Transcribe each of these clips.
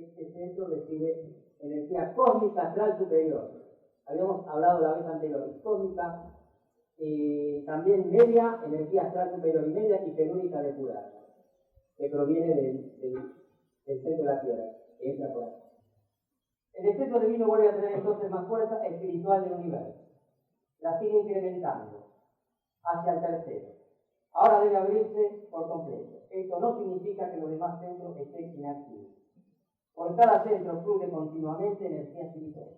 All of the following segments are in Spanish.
este centro recibe energía cósmica astral superior. Habíamos hablado la vez anterior, cósmica, también media, energía astral superior y media, y telúrica depurada, que proviene del centro de la Tierra, que entra por aquí. El exceso divino vuelve a tener entonces más fuerza espiritual del universo. La sigue incrementando hacia el tercero. Ahora debe abrirse por completo. Esto no significa que los demás centros estén inactivos. Por cada centro fluye continuamente energía espiritual,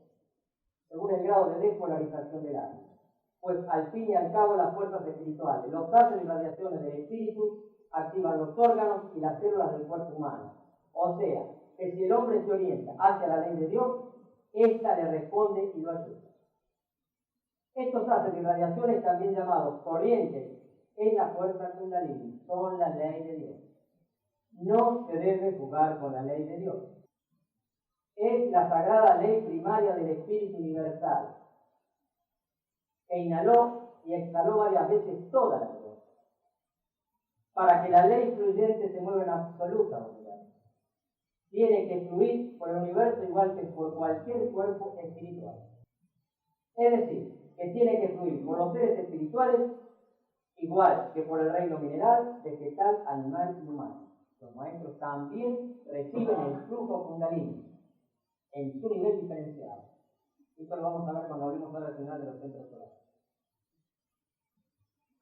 según el grado de despolarización del alma. Pues al fin y al cabo las fuerzas espirituales, los haces y radiaciones del espíritu activan los órganos y las células del cuerpo humano. O sea, que si el hombre se orienta hacia la ley de Dios, ésta le responde y lo ayuda. Estos haces y radiaciones, también llamados corrientes, en la fuerza Kundalini, son la ley de Dios. No se debe jugar con la ley de Dios. Es la sagrada ley primaria del Espíritu Universal, que inhaló y exhaló varias veces toda la vida, para que la ley fluyente se mueva en absoluta unidad. Tiene que fluir por el universo igual que por cualquier cuerpo espiritual. Es decir, que tiene que fluir por los seres espirituales igual que por el reino mineral, vegetal, animal y humano. Los maestros también reciben el flujo Kundalini en su nivel diferenciado. Esto lo vamos a ver cuando hablemos ahora al final de los centros solares.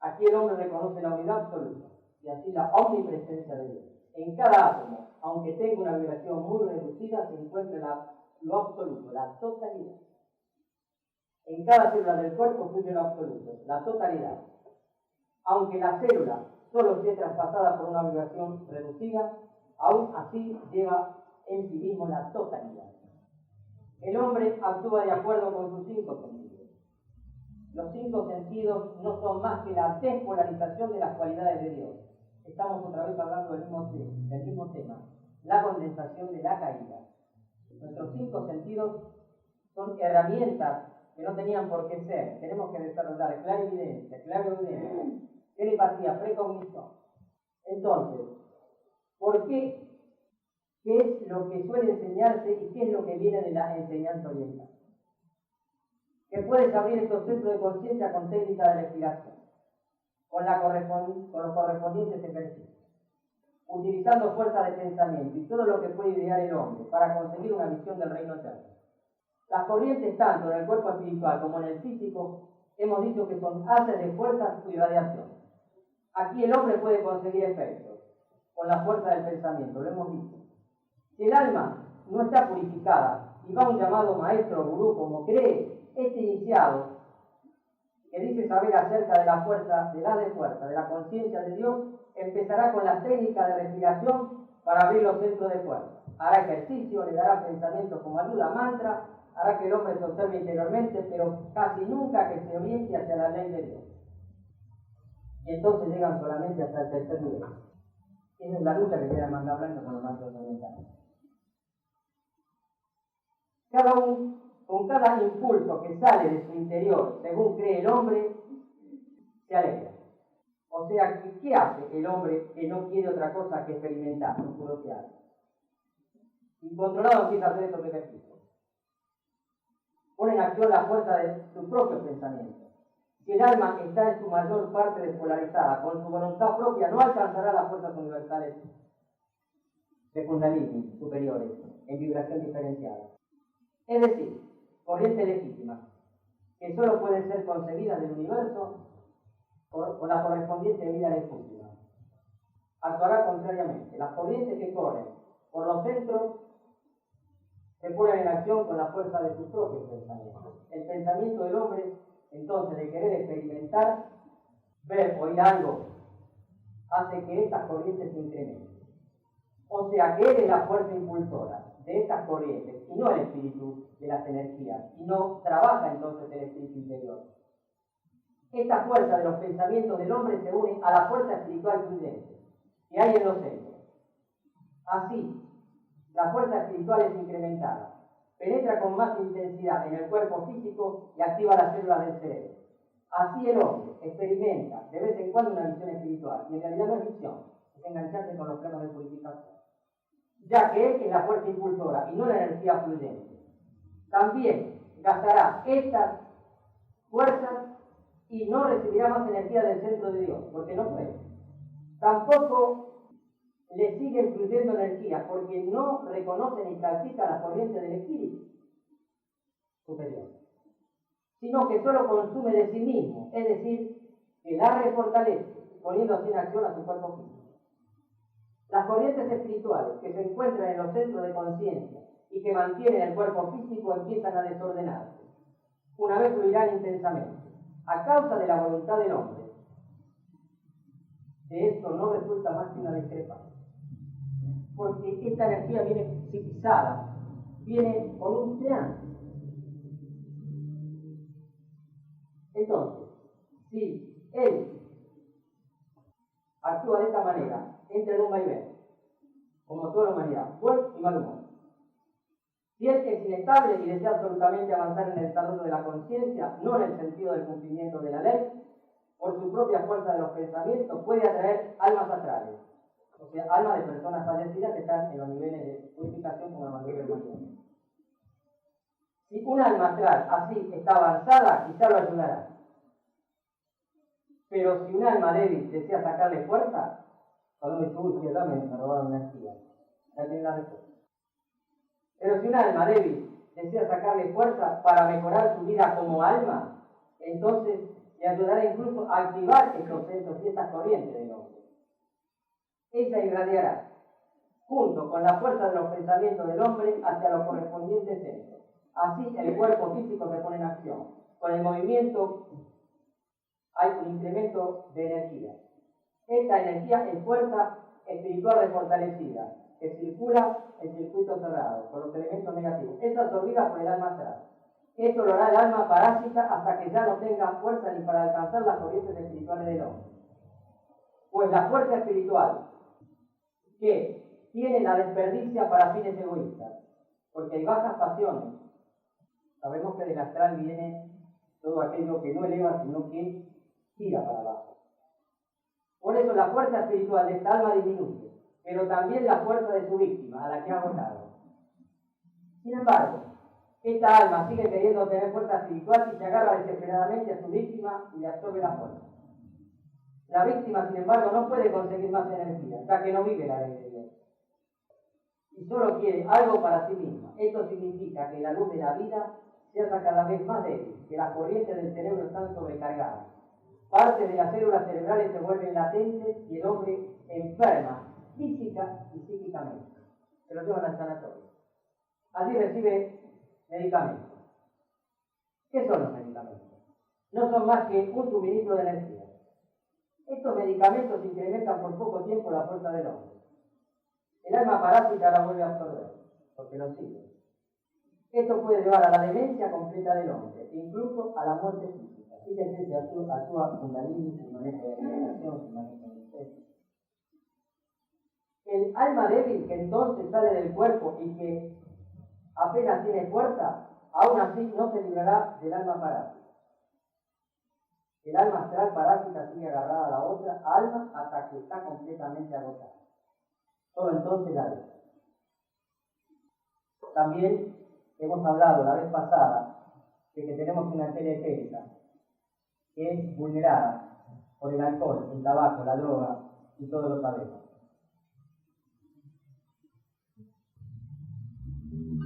Aquí el hombre reconoce la unidad absoluta y así la omnipresencia de Dios. En cada átomo, aunque tenga una vibración muy reducida, se encuentra lo absoluto, la totalidad. En cada célula del cuerpo fluye lo absoluto, la totalidad. Aunque la célula solo esté traspasada por una vibración reducida, aún así lleva en sí mismo la totalidad. El hombre actúa de acuerdo con sus 5 sentidos. Los 5 sentidos no son más que la despolarización de las cualidades de Dios. Estamos otra vez hablando del mismo tema, la condensación de la caída. Nuestros 5 sentidos son herramientas que no tenían por qué ser. Tenemos que desarrollar clarividencia, clariaudiencia, telepatía, precognición. Entonces, ¿por qué? ¿Qué es lo que suele enseñarse y qué es lo que viene de la enseñanza oriental? Que puedes abrir estos centros de conciencia con técnica de respiración, con los correspondientes ejercicios, utilizando fuerza de pensamiento y todo lo que puede idear el hombre para conseguir una visión del reino eterno. Las corrientes, tanto en el cuerpo espiritual como en el físico, hemos dicho que son haces de fuerza y radiación. Aquí el hombre puede conseguir efectos con la fuerza del pensamiento, lo hemos dicho. Si el alma no está purificada y va a un llamado maestro, gurú, como cree este iniciado, que dice saber acerca de la fuerza, de la conciencia de Dios, empezará con la técnica de respiración para abrir los centros de fuerza. Hará ejercicio, le dará pensamientos como ayuda, mantra, hará que el hombre se observe interiormente, pero casi nunca que se oriente hacia la ley de Dios. Y entonces llegan solamente hasta el tercer nivel. Esa es la lucha que tiene el manga blanca con los maestros orientales. Con cada impulso que sale de su interior, según cree el hombre, se alegra. O sea, ¿qué hace el hombre que no quiere otra cosa que experimentar, no curiosidad? Incontrolado empieza a hacer estos ejercicios. Pone en acción la fuerza de sus propios pensamientos. Si el alma está en su mayor parte despolarizada, con su voluntad propia, no alcanzará las fuerzas universales de Kundalini superiores, en vibración diferenciada. Es decir, corrientes legítimas, que solo pueden ser concebidas del universo con la correspondiente vida legítima. Actuará contrariamente. Las corrientes que corren por los centros se ponen en acción con la fuerza de sus propios pensamientos. El pensamiento del hombre, entonces, de querer experimentar, ver, oír algo, hace que estas corrientes se incrementen. O sea, que él es la fuerza impulsora de estas corrientes, y no el espíritu de las energías, y no trabaja entonces el espíritu interior. Esta fuerza de los pensamientos del hombre se une a la fuerza espiritual fluyente que hay en los centros. Así, la fuerza espiritual es incrementada, penetra con más intensidad en el cuerpo físico y activa las células del cerebro. Así el hombre experimenta de vez en cuando una visión espiritual, y en realidad no es visión, es engancharse con los planos de purificación. ya que Él es la fuerza impulsora y no la energía fluyente. También gastará estas fuerzas y no recibirá más energía del centro de Dios, porque no puede. Tampoco le sigue fluyendo energía, porque no reconoce ni practica la corriente del espíritu superior, sino que solo consume de sí mismo, es decir, que la refortalece, poniendo así en acción a su cuerpo físico. Las corrientes espirituales que se encuentran en los centros de conciencia y que mantienen el cuerpo físico empiezan a desordenarse. Una vez fluirán intensamente, a causa de la voluntad del hombre. De esto no resulta más que una discrepancia, porque esta energía viene psiquizada, viene con un plan. Entonces, si él actúa de esta manera, entra en un vaivén, como toda la humanidad, buen y mal humor. Si él es inestable y desea absolutamente avanzar en el desarrollo de la conciencia, no en el sentido del cumplimiento de la ley, por su propia fuerza de los pensamientos, puede atraer almas astrales, o sea, almas de personas fallecidas que están en los niveles de purificación como la mayoría de la humanidad. Si un alma astral así está avanzada, quizá lo ayudará. Pero si un alma débil desea sacarle fuerza, cuando me subo y me robaron energía, ya tiene la respuesta. Pero si un alma débil desea sacarle fuerza para mejorar su vida como alma, entonces le ayudará incluso a activar estos centros y estas corrientes del hombre. Esa irradiará, junto con la fuerza de los pensamientos del hombre, hacia los correspondientes centros. Así el cuerpo físico se pone en acción. Con el movimiento hay un incremento de energía. Esta energía es fuerza espiritual refortalecida, que circula en circuito cerrado, con los elementos negativos. Es absorbida por el alma astral. Esto lo hará el alma parásita hasta que ya no tenga fuerza ni para alcanzar las corrientes espirituales del hombre. Pues la fuerza espiritual que tiene la desperdicia para fines egoístas, porque hay bajas pasiones. Sabemos que del astral viene todo aquello que no eleva, sino que tira para abajo. Por eso la fuerza espiritual de esta alma disminuye, pero también la fuerza de su víctima, a la que ha agotado. Sin embargo, esta alma sigue queriendo tener fuerza espiritual y se agarra desesperadamente a su víctima y le absorbe la fuerza. La víctima, sin embargo, no puede conseguir más energía, ya que no vive la ley de Dios. Y solo quiere algo para sí misma. Esto significa que la luz de la vida se hace cada vez más débil, que las corrientes del cerebro están sobrecargadas. Partes de las células cerebrales se vuelven latentes y el hombre enferma física y psíquicamente. Se lo llevan al sanatorio. Allí recibe medicamentos. ¿Qué son los medicamentos? No son más que un suministro de energía. Estos medicamentos incrementan por poco tiempo la fuerza del hombre. El alma parásita la vuelve a absorber, porque lo sigue. Esto puede llevar a la demencia completa del hombre, incluso a la muerte física. Fíjense que actúa Kundalini, su manejo de alimentación, su manejo de especie. El alma débil que entonces sale del cuerpo y que apenas tiene fuerza, aún así no se librará del alma parásita. El alma astral parásita sigue agarrada a la otra alma hasta que está completamente agotada. Solo entonces la deja. También hemos hablado la vez pasada de que tenemos una arteria etérica que es vulnerada por el alcohol, el tabaco, la droga y todo lo sabemos.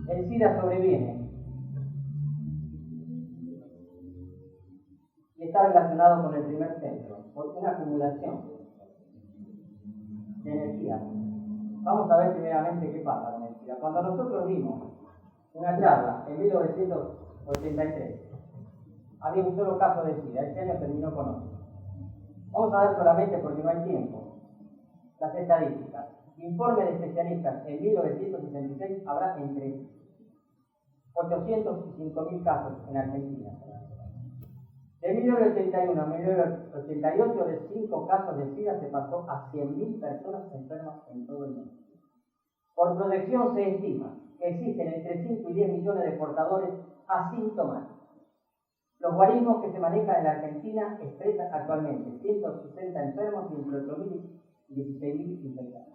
El SIDA sobreviene y está relacionado con el primer centro, por una acumulación de energía. Vamos a ver primeramente qué pasa con el SIDA. Cuando nosotros dimos una charla en 1983, había un solo caso de SIDA, este año terminó con otro. Vamos a ver solamente, porque no hay tiempo, las estadísticas. Informe de especialistas en 1966 habrá entre 800 y 5.000 casos en Argentina. De 1981 a 1988, de 5 casos de SIDA se pasó a 100.000 personas enfermas en todo el mundo. Por proyección se estima que existen entre 5 y 10 millones de portadores asintomáticos. Los guarismos que se manejan en la Argentina expresan actualmente 160 enfermos y entre 8.000 y 16.000 infectados.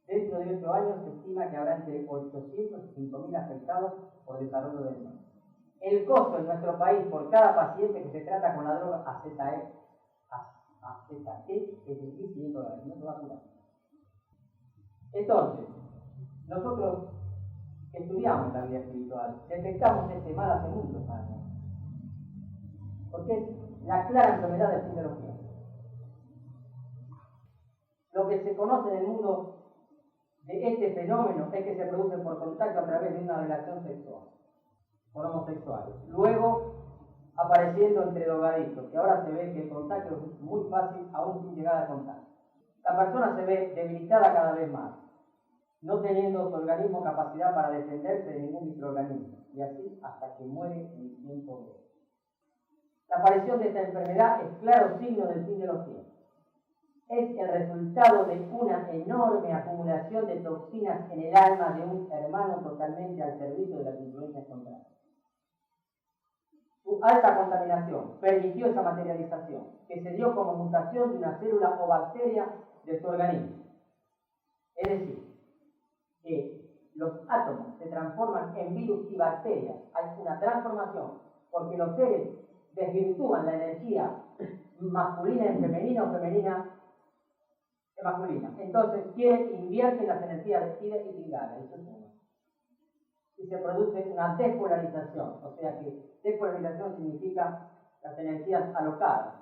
Dentro de 8 años se estima que habrá entre 800 y 5.000 afectados por desarrollo del mismo. El costo en nuestro país por cada paciente que se trata con la droga AZT es de $1.500, no se va a curar. Entonces, nosotros estudiamos la vida espiritual, detectamos este mal hace muchos años, porque es la clara enfermedad del fin de los tiempos. Lo que se conoce en el mundo de este fenómeno es que se produce por contacto a través de una relación sexual con homosexuales. Luego, apareciendo entre drogadictos, que ahora se ve que el contacto es muy fácil, aún sin llegar al contacto. La persona se ve debilitada cada vez más, no teniendo su organismo capacidad para defenderse de ningún microorganismo, y así hasta que muere en tiempo breve. La aparición de esta enfermedad es claro signo del fin de los tiempos. Es el resultado de una enorme acumulación de toxinas en el alma de un hermano totalmente al servicio de las influencias contrarias. Su alta contaminación permitió esa materialización, que se dio como mutación de una célula o bacteria de su organismo. Es decir, que los átomos se transforman en virus y bacterias. Hay una transformación, porque los seres desvirtúan la energía masculina en femenina o femenina en masculina. Entonces, invierten las energías de Ida y Pingala, eso es uno. Y se produce una despolarización, o sea que despolarización significa las energías alocadas,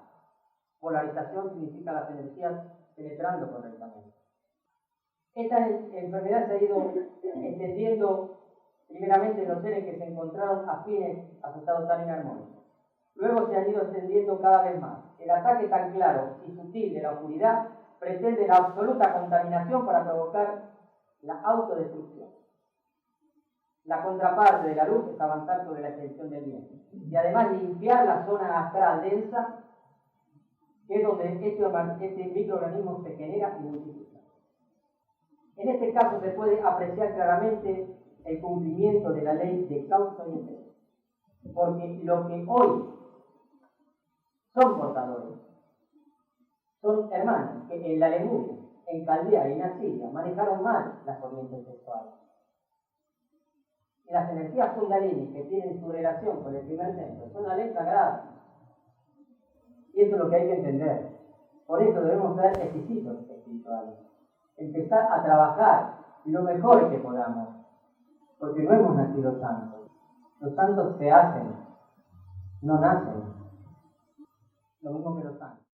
polarización significa las energías penetrando correctamente. Esta enfermedad se ha ido extendiendo primeramente en los seres que se encontraron afines a su estado tan inarmónico. Luego se han ido extendiendo cada vez más. El ataque tan claro y sutil de la oscuridad pretende la absoluta contaminación para provocar la autodestrucción. La contraparte de la luz es avanzar sobre la extensión del bien y además limpiar la zona astral densa, que es donde este microorganismo se genera y multiplica. En este caso se puede apreciar claramente el cumplimiento de la ley de causa y efecto, porque lo que hoy son portadores son hermanos que en la Lemuria, en Caldea y en Asiria manejaron mal las corrientes sexuales. Y las energías kundalini que tienen su relación con el primer templo son una ley sagrada. Y eso es lo que hay que entender. Por eso debemos ser exquisitos espirituales. Empezar a trabajar lo mejor que podamos. Porque no hemos nacido santos. Los santos se hacen, no nacen. Lo mismo que los santos.